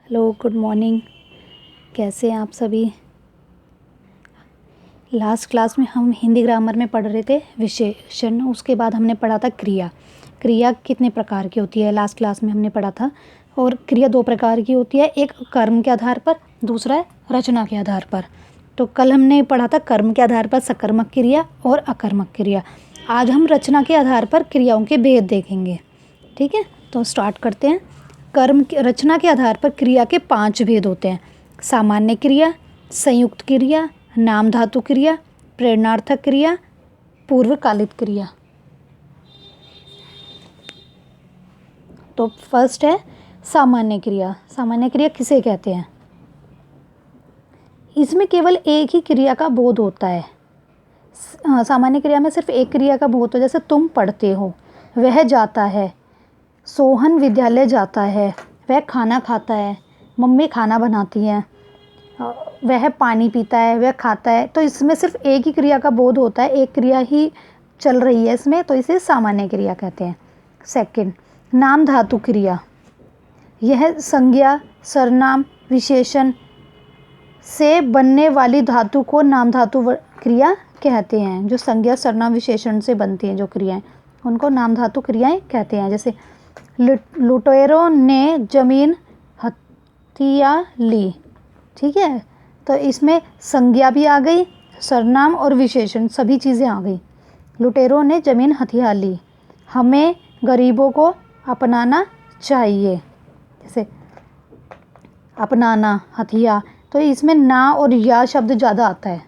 Hello, good morning. कैसे हैं आप सभी? लास्ट क्लास में हम हिंदी ग्रामर में पढ़ रहे थे विशेषण। उसके बाद हमने पढ़ा था क्रिया। क्रिया कितने प्रकार की होती है लास्ट क्लास में हमने पढ़ा था। और क्रिया दो प्रकार की होती है, एक कर्म के आधार पर, दूसरा है रचना के आधार पर। तो कल हमने पढ़ा था कर्म के आधार पर सकर्मक क्रिया और अकर्मक क्रिया। आज हम रचना के आधार पर क्रियाओं के भेद देखेंगे। ठीक है, तो स्टार्ट करते हैं। रचना के आधार पर क्रिया के 5 भेद होते हैं। सामान्य क्रिया, संयुक्त क्रिया, नाम धातु क्रिया, प्रेरणार्थक क्रिया, पूर्वकालिक क्रिया। तो फर्स्ट है सामान्य क्रिया। सामान्य क्रिया किसे कहते हैं? इसमें केवल एक ही क्रिया का बोध होता है। सामान्य क्रिया में सिर्फ एक क्रिया का बोध होता है। जैसे तुम पढ़ते हो, वह जाता है, सोहन विद्यालय जाता है, वह खाना खाता है, मम्मी खाना बनाती हैं, वह पानी पीता है, वह खाता है। तो इसमें सिर्फ एक ही क्रिया का बोध होता है, एक क्रिया ही चल रही है इसमें, तो इसे सामान्य क्रिया कहते हैं। सेकंड, नाम धातु क्रिया। यह संज्ञा, सर्वनाम, विशेषण से बनने वाली धातु को नाम धातु क्रिया कहते हैं। जो संज्ञा, सर्वनाम, विशेषण से बनती हैं जो क्रियाएं, उनको नाम धातु क्रियाएं कहते हैं। जैसे लुटेरों ने जमीन हथिया ली। ठीक है, तो इसमें संज्ञा भी आ गई, सर्वनाम और विशेषण सभी चीज़ें आ गई। लुटेरों ने जमीन हथिया ली। हमें गरीबों को अपनाना चाहिए। जैसे अपनाना, हथिया, तो इसमें ना और या शब्द ज़्यादा आता है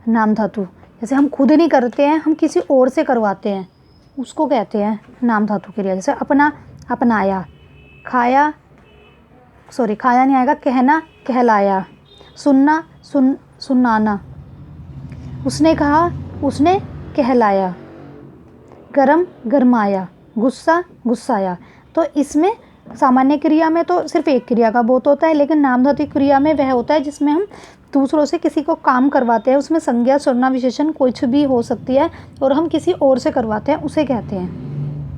नाम धातु। जैसे हम खुद नहीं करते हैं, हम किसी और से करवाते हैं, उसको कहते हैं नाम धातु क्रिया। जैसे अपना, अपनाया, खाया, खाया नहीं आएगा, कहना, कहलाया, सुनना, सुनाना, उसने कहा, उसने कहलाया, गरम, गरमाया, गुस्सा, गुस्साया। तो इसमें सामान्य क्रिया में तो सिर्फ एक क्रिया का बोध होता है, लेकिन नाम धातु क्रिया में वह होता है जिसमें हम दूसरों से किसी को काम करवाते हैं। उसमें संज्ञा, सर्वनाम, विशेषण कुछ भी हो सकती है और हम किसी और से करवाते हैं, उसे कहते हैं।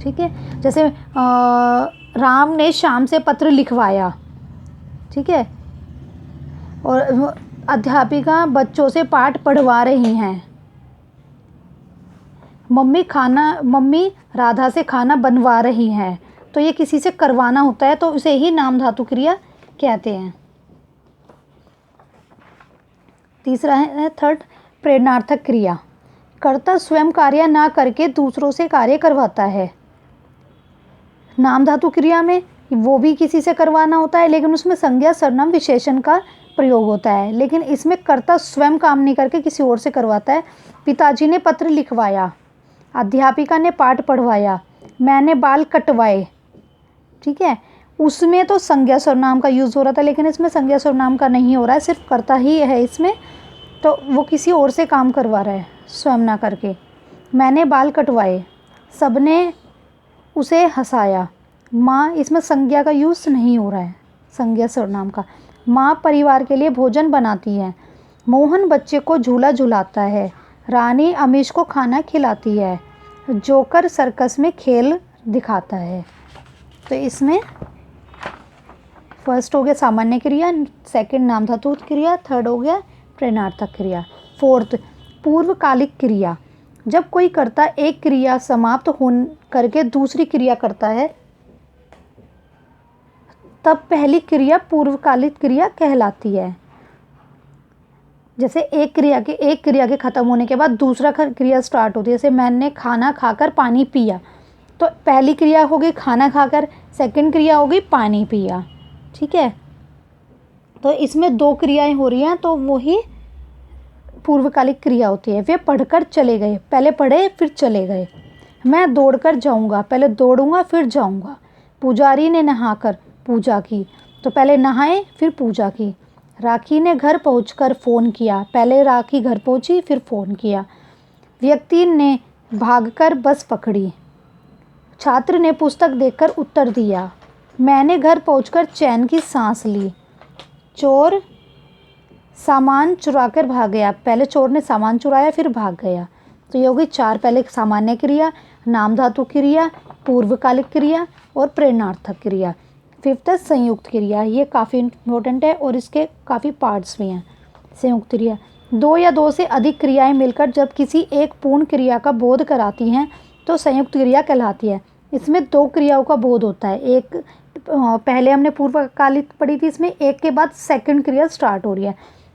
ठीक है, जैसे राम ने शाम से पत्र लिखवाया। ठीक है, और अध्यापिका बच्चों से पाठ पढ़वा रही हैं। मम्मी राधा से खाना बनवा रही हैं। तो ये किसी से करवाना होता है, तो उसे ही नाम धातु क्रिया कहते हैं। तीसरा है थर्ड, प्रेरणार्थक क्रिया। कर्ता स्वयं कार्य ना करके दूसरों से कार्य करवाता है। नाम धातु क्रिया में वो भी किसी से करवाना होता है, लेकिन उसमें संज्ञा, सर्वनाम, विशेषण का प्रयोग होता है। लेकिन इसमें कर्ता स्वयं काम नहीं करके किसी और से करवाता है। पिताजी ने पत्र लिखवाया, अध्यापिका ने पाठ पढ़वाया, मैंने बाल कटवाए। ठीक है, उसमें तो संज्ञा सर्वनाम का यूज़ हो रहा था, लेकिन इसमें संज्ञा सर्वनाम का नहीं हो रहा है, सिर्फ कर्ता ही है इसमें। तो वो किसी और से काम करवा रहा है स्वयं ना करके। मैंने बाल कटवाए, सबने उसे हंसाया। माँ, इसमें संज्ञा का यूज़ नहीं हो रहा है, संज्ञा सर्वनाम का। माँ परिवार के लिए भोजन बनाती है। मोहन बच्चे को झूला झुलाता है। रानी अमीश को खाना खिलाती है। जोकर सर्कस में खेल दिखाता है। तो इसमें फर्स्ट हो गया सामान्य क्रिया, सेकंड नाम धातु क्रिया, थर्ड हो गया प्रेरणार्थक क्रिया। फोर्थ, पूर्वकालिक क्रिया। जब कोई कर्ता एक क्रिया समाप्त हो करके दूसरी क्रिया करता है, तब पहली क्रिया पूर्वकालिक क्रिया कहलाती है। जैसे एक क्रिया के ख़त्म होने के बाद दूसरा क्रिया स्टार्ट होती है। जैसे मैंने खाना खाकर पानी पिया, तो पहली क्रिया हो गई खाना खाकर, सेकंड क्रिया हो गई पानी पिया। ठीक है, तो इसमें दो क्रियाएं हो रही हैं, तो वही पूर्वकालिक क्रिया होती है। वे पढ़कर चले गए, पहले पढ़े फिर चले गए। मैं दौड़कर जाऊंगा, पहले दौड़ूंगा फिर जाऊंगा। पुजारी ने नहाकर पूजा की, तो पहले नहाए फिर पूजा की। राखी ने घर पहुंचकर फ़ोन किया, पहले राखी घर पहुंची फिर फ़ोन किया। व्यक्ति ने भागकर बस पकड़ी। छात्र ने पुस्तक देखकर उत्तर दिया। मैंने घर पहुंचकर चैन की सांस ली। चोर सामान चुराकर भाग गया, पहले चोर ने सामान चुराया फिर भाग गया। तो ये होगी 4, पहले सामान्य क्रिया, नाम धातु क्रिया, पूर्वकालिक क्रिया और प्रेरणार्थक क्रिया। फिफ्थ है संयुक्त क्रिया। ये काफ़ी इम्पोर्टेंट है और इसके काफ़ी पार्ट्स भी हैं। संयुक्त क्रिया, दो या दो से अधिक क्रियाएं मिलकर जब किसी एक पूर्ण क्रिया का बोध कराती हैं तो संयुक्त क्रिया कहलाती है। इसमें दो क्रियाओं का बोध होता है। एक पहले हमने पूर्वकालिक पढ़ी थी, इसमें एक के बाद सेकंड क्रिया स्टार्ट हो रही है,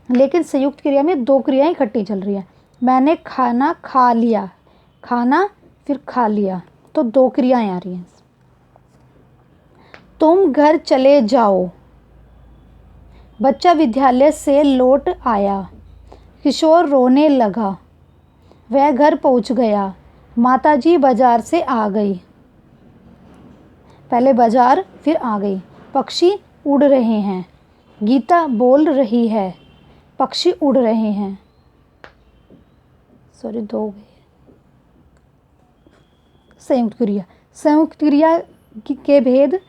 लेकिन संयुक्त क्रिया में दो क्रियाएं इकट्ठी चल रही है। मैंने खाना खा लिया, खाना फिर खा लिया, तो दो क्रियाएं आ रही हैं। तुम घर चले जाओ, बच्चा विद्यालय से लौट आया, किशोर रोने लगा, वह घर पहुंच गया, माताजी बाजार से आ गई। पहले बाजार फिर आ गई। पक्षी उड़ रहे हैं, गीता बोल रही है, पक्षी उड़ रहे हैं। सॉरी, दो हो गए। संयुक्त क्रिया, संयुक्त क्रिया के भेद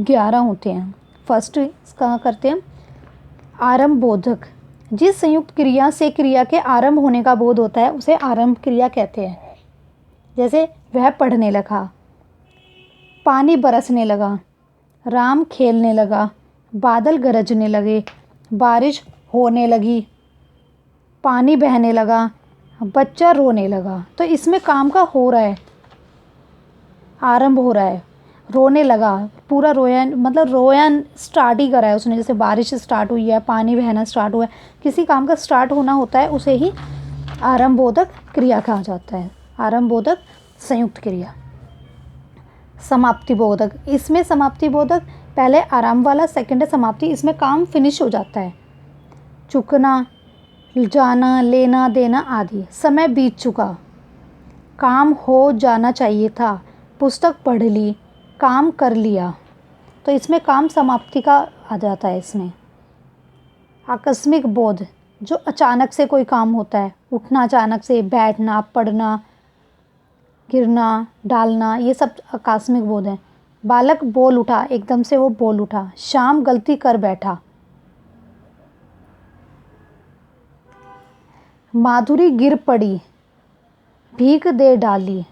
11 होते हैं। फर्स्ट इसका करते हैं आरंभ बोधक। जिस संयुक्त क्रिया से क्रिया के आरंभ होने का बोध होता है उसे आरंभ क्रिया कहते हैं। जैसे वह पढ़ने लगा, पानी बरसने लगा, राम खेलने लगा, बादल गरजने लगे, बारिश होने लगी, पानी बहने लगा, बच्चा रोने लगा। तो इसमें काम का हो रहा है, आरंभ हो रहा है। रोने लगा, पूरा रोया, मतलब रोया स्टार्ट ही करा है उसने। जैसे बारिश स्टार्ट हुई है, पानी बहना स्टार्ट हुआ है, किसी काम का स्टार्ट होना होता है, उसे ही आरंभ बोधक क्रिया कहा जाता है। आरंभ बोधक संयुक्त क्रिया। समाप्ति बोधक, इसमें समाप्ति बोधक पहले आरंभ वाला, सेकंड है समाप्ति। इसमें काम फिनिश हो जाता है। चुकना, जाना, लेना देना आदि। समय बीत चुका, काम हो जाना चाहिए था, पुस्तक पढ़ ली, काम कर लिया। तो इसमें काम समाप्ति का आ जाता है। इसमें आकस्मिक बोध, जो अचानक से कोई काम होता है, उठना अचानक से, बैठना, पढ़ना, गिरना, डालना, ये सब आकस्मिक बोध है। बालक बोल उठा, एकदम से वो बोल उठा। शाम गलती कर बैठा। माधुरी गिर पड़ी, भीख दे डाली।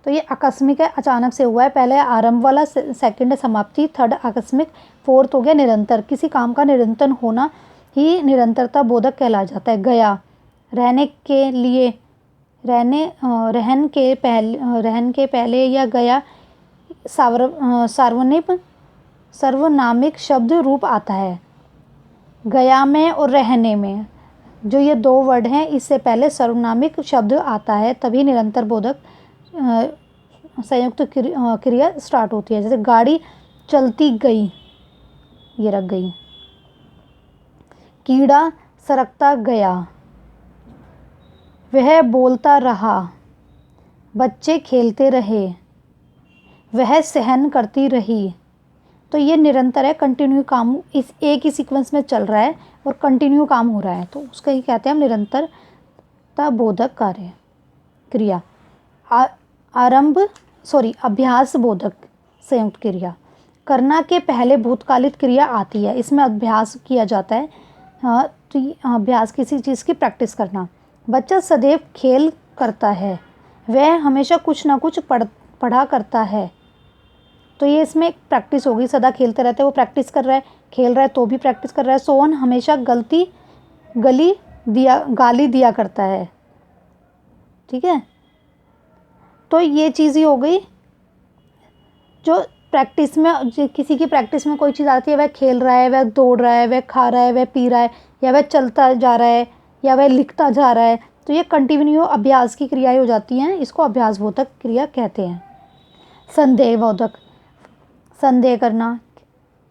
तो ये आकस्मिक है, अचानक से हुआ है। पहले आरंभ वाला, सेकंड है समाप्ति, थर्ड आकस्मिक, फोर्थ हो गया निरंतर। किसी काम का निरंतर होना ही निरंतरता बोधक कहला जाता है। गया, रहने के लिए, रहन के पहले या गया सार्वनामिक शब्द रूप आता है। गया में और रहने में, जो ये दो वर्ड हैं, इससे पहले सर्वनामिक शब्द आता है, तभी निरंतर बोधक संयुक्त क्रिया स्टार्ट होती है। जैसे गाड़ी चलती गई, ये रख गई। कीड़ा सरकता गया, वह बोलता रहा, बच्चे खेलते रहे, वह सहन करती रही। तो ये निरंतर है, कंटिन्यू काम इस एक ही सीक्वेंस में चल रहा है और कंटिन्यू काम हो रहा है, तो उसका ही कहते हैं हम निरंतरता बोधक कार्य क्रिया। अभ्यास बोधक संयुक्त क्रिया। करना के पहले भूतकालिक क्रिया आती है, इसमें अभ्यास किया जाता है। तो अभ्यास, किसी चीज़ की प्रैक्टिस करना। बच्चा सदैव खेल करता है, वह हमेशा कुछ ना कुछ पढ़ा करता है। तो ये इसमें एक प्रैक्टिस होगी, सदा खेलते रहते हैं, वो प्रैक्टिस कर रहा है, खेल रहा है तो भी प्रैक्टिस कर रहा है। सोहन हमेशा गाली दिया करता है। ठीक है, तो ये चीज़ ही हो गई जो प्रैक्टिस में, किसी की प्रैक्टिस में कोई चीज़ आती है, वह खेल रहा है, वह दौड़ रहा है, वह खा रहा है, वह पी रहा है, या वह चलता जा रहा है, या वह लिखता जा रहा है। तो ये कंटिन्यू अभ्यास की क्रियाएं हो जाती हैं, इसको अभ्यास बोधक क्रिया कहते हैं। संदेह बोधक, संदेह करना,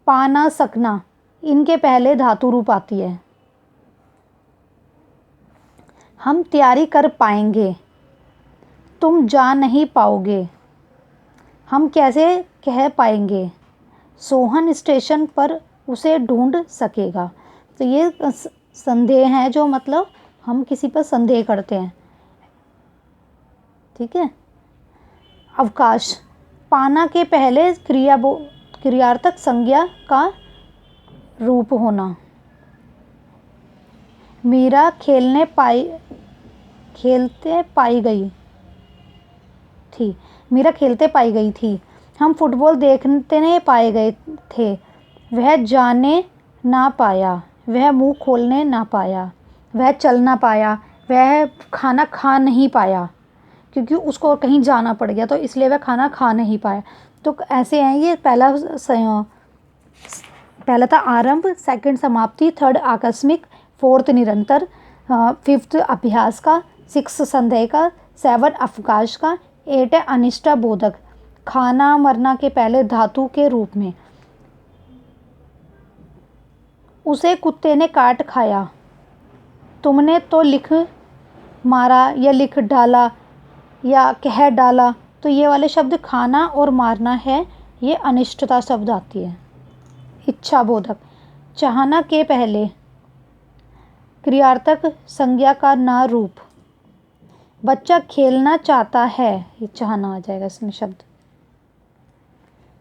पाना, सकना, इनके पहले धातु रूप आती है। हम तैयारी कर पाएंगे, तुम जा नहीं पाओगे, हम कैसे कह पाएंगे, सोहन स्टेशन पर उसे ढूंढ सकेगा। तो ये संदेह है, जो मतलब हम किसी पर संदेह करते हैं। ठीक है। अवकाश, पाना के पहले क्रियार्थक संज्ञा का रूप होना। मीरा खेलते पाई गई थी, मीरा खेलते पाई गई थी। हम फुटबॉल देखते नहीं पाए गए थे, वह जाने ना पाया, वह मुंह खोलने ना पाया, वह चल ना पाया, वह खाना खा नहीं पाया, क्योंकि उसको कहीं जाना पड़ गया तो इसलिए वह खाना खा नहीं पाया। तो ऐसे हैं ये। पहला था आरंभ, सेकंड समाप्ति, थर्ड आकस्मिक, फोर्थ निरंतर, फिफ्थ अभ्यास का, सिक्स संदेह का, सेवन अवकाश का, एट है अनिष्टा बोधक। खाना मरना के पहले धातु के रूप में। उसे कुत्ते ने काट खाया, तुमने तो लिख मारा या लिख डाला या कह डाला। तो ये वाले शब्द खाना और मारना है, ये अनिष्टता शब्द आती है। इच्छा बोधक, चाहना के पहले क्रियार्थक संज्ञा का ना रूप। बच्चा खेलना चाहता है, ये चाहना आ जाएगा इसमें शब्द।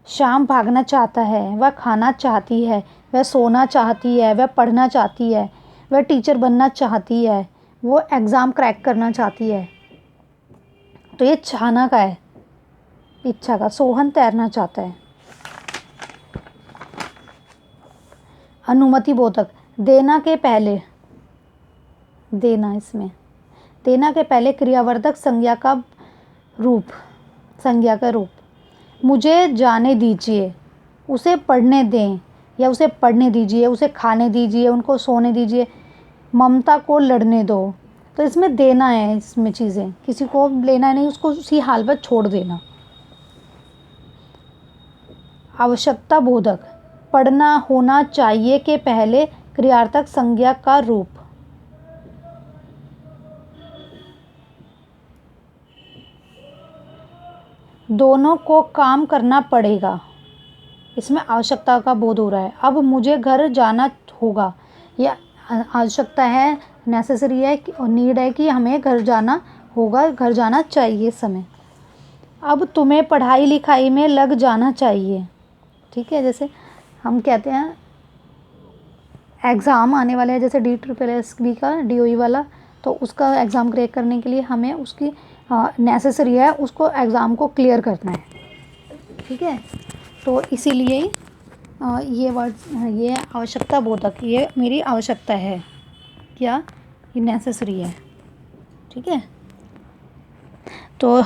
शाम भागना चाहता है, वह खाना चाहती है, वह सोना चाहती है, वह पढ़ना चाहती है, वह टीचर बनना चाहती है, वो एग्ज़ाम क्रैक करना चाहती है। तो ये चाहना का है, इच्छा का। सोहन तैरना चाहता है। अनुमति बोधक, देना के पहले, देना इसमें, देना के पहले क्रियावर्धक संज्ञा का रूप, संज्ञा का रूप। मुझे जाने दीजिए, उसे पढ़ने दें या उसे पढ़ने दीजिए, उसे खाने दीजिए, उनको सोने दीजिए, ममता को लड़ने दो। तो इसमें देना है, इसमें चीज़ें किसी को लेना नहीं, उसको उसी हाल पर छोड़ देना। आवश्यकता बोधक, पढ़ना होना चाहिए के पहले क्रियार्थक संज्ञा का रूप। दोनों को काम करना पड़ेगा, इसमें आवश्यकता का बोध हो रहा है। अब मुझे घर जाना होगा, यह आवश्यकता है, नेसेसरी है और नीड है कि हमें घर जाना होगा, घर जाना चाहिए समय। अब तुम्हें पढ़ाई लिखाई में लग जाना चाहिए। ठीक है, जैसे हम कहते हैं एग्ज़ाम आने वाले हैं, जैसे DSSB का DOE वाला, तो उसका एग्ज़ाम क्रैक करने के लिए हमें उसकी नेसेसरी है, उसको एग्ज़ाम को क्लियर करना है। ठीक है, तो इसीलिए ये वर्ड, ये आवश्यकता बोधक, ये मेरी आवश्यकता है, क्या ये नेसेसरी है। ठीक है, तो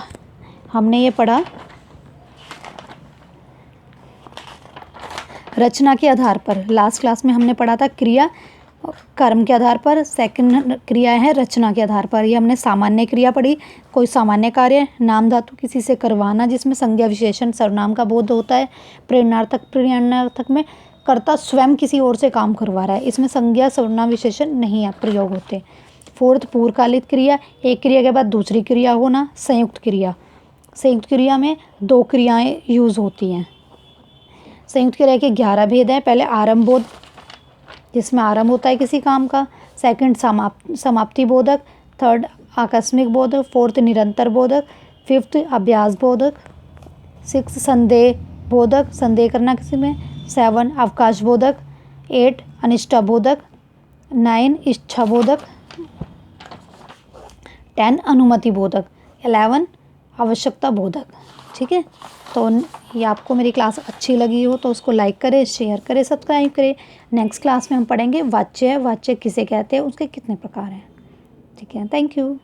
हमने ये पढ़ा रचना के आधार पर। लास्ट क्लास में हमने पढ़ा था क्रिया कर्म के आधार पर, सेकंड क्रिया है रचना के आधार पर। ये हमने सामान्य क्रिया पढ़ी, कोई सामान्य कार्य, नाम धातु किसी से करवाना जिसमें संज्ञा विशेषण सर्वनाम का बोध होता है। प्रेरणार्थक, प्रेरणार्थक में कर्ता स्वयं किसी और से काम करवा रहा है, इसमें संज्ञा सर्वनाम विशेषण नहीं प्रयोग होते। फोर्थ पूर्वकालिक क्रिया, एक क्रिया के बाद दूसरी क्रिया होना। संयुक्त क्रिया, संयुक्त क्रिया में दो क्रियाएं यूज़ होती हैं। संयुक्त क्रिया के 11 भेद हैं। पहले आरंभ बोध, जिसमें आरंभ होता है किसी काम का। सेकंड समाप्ति बोधक, थर्ड आकस्मिक बोधक, फोर्थ निरंतर बोधक, फिफ्थ अभ्यास बोधक, सिक्स संदेह बोधक, संदेह करना किसी में, सेवन अवकाश बोधक, 8 अनिष्टा बोधक, 9 इच्छा बोधक, 10 अनुमति बोधक, 11 आवश्यकता बोधक। ठीक है, तो ये आपको मेरी क्लास अच्छी लगी हो तो उसको लाइक करें, शेयर करें, सब्सक्राइब करें। नेक्स्ट क्लास में हम पढ़ेंगे वाच्य। वाच्य किसे कहते हैं, उसके कितने प्रकार हैं। ठीक है, थैंक यू।